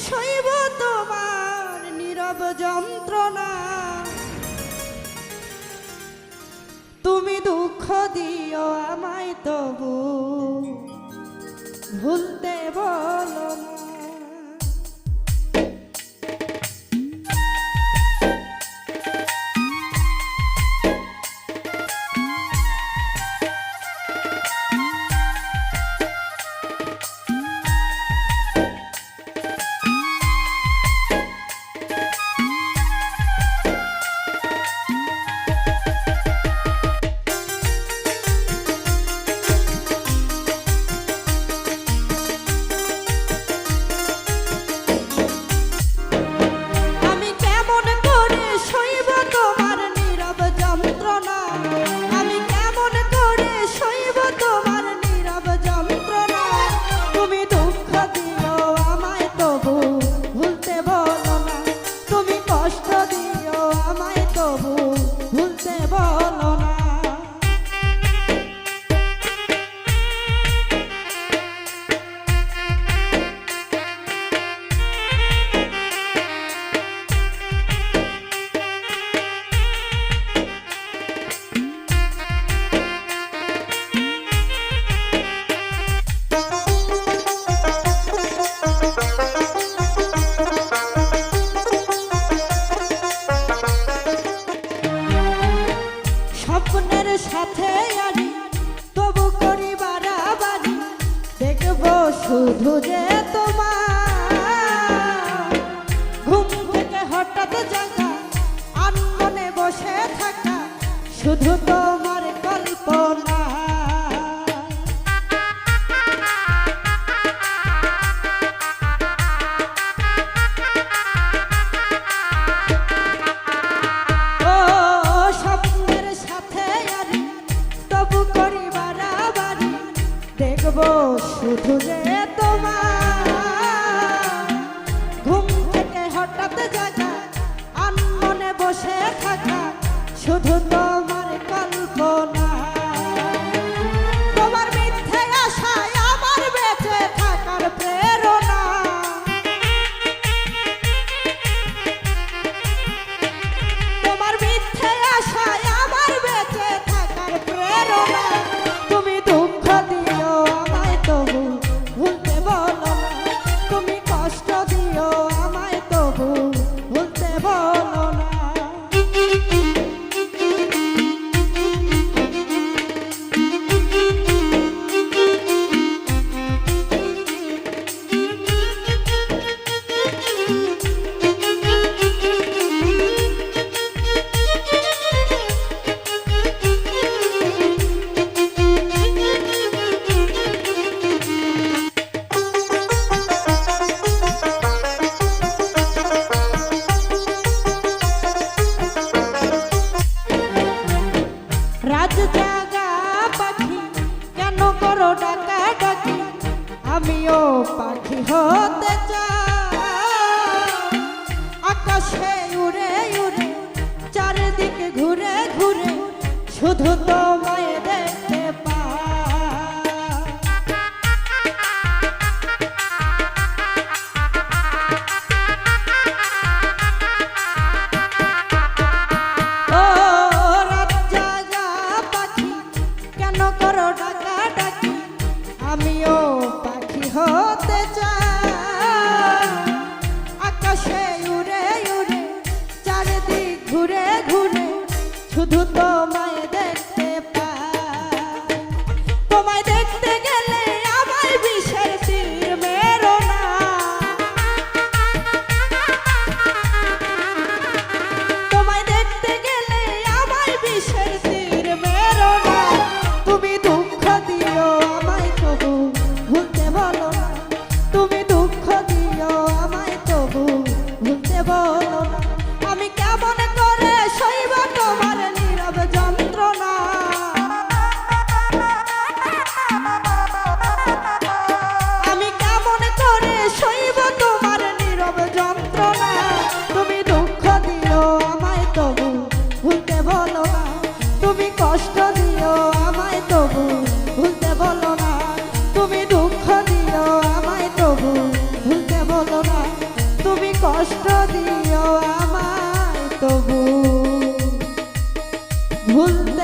সইব তোমার নীরব যন্ত্রণা। তুমি দুঃখ দিও আমায় তবু ভুলতে বলো না। স্বপ্নের সাথে আনি তবু করি বাড়াবাড়ি, দেখবো শুধু যে তোমার ঘুম থেকে হঠাৎ জাগা আনমনে বসে থাকা, শুধু তোমার কল্পনা। শুধু যে তোমার ঘুম থেকে হঠাৎ জাগা আনমনে বসে থাকা, শুধু তোমার কল্পনা। তোমার মিথ্যে আশায় আমার বেঁচে থাকার প্রেরণা। তোমার মিথ্যে আশায় আমার বেঁচে থাকার প্রেরণা। তুমি দুঃখ দিও আমায় তবু ভুলতে বলো না, তুমি কষ্ট দিও আমায় তবু ভুলতে বলো না। রাত জাগা পাখি কেন করো ডাকা ডাকি, আমিও পাখি হতে চাই। আকাশে উড়ে উড়ে চারিদিকে ঘুরে ঘুরে শুধু তোমায় দেখতে পাই। ও রাত জাগা পাখি কেন করো ডাকা ডাকি, আমিও পাখি হতে চাই। আকাশে উড়ে উড়ে চারিদিক ঘুরে ঘুরে শুধু তোমায় দেখতে পাই। তোমায় দেখতে গেলে আমায় বিষের তীর মেরো না। তোমায় দেখতে গেলে আমায় বিষের তীর মেরো না। তুমি দুঃখ দিও আমায় তবু ভুলতে বলো না, তুমি দুঃখ দিও আমায় তবু ভুলতে বলো না। আমি কেমন করে সইব তোমার নীরব যন্ত্রণা। কষ্ট দিও আমায় তবু ভুলতে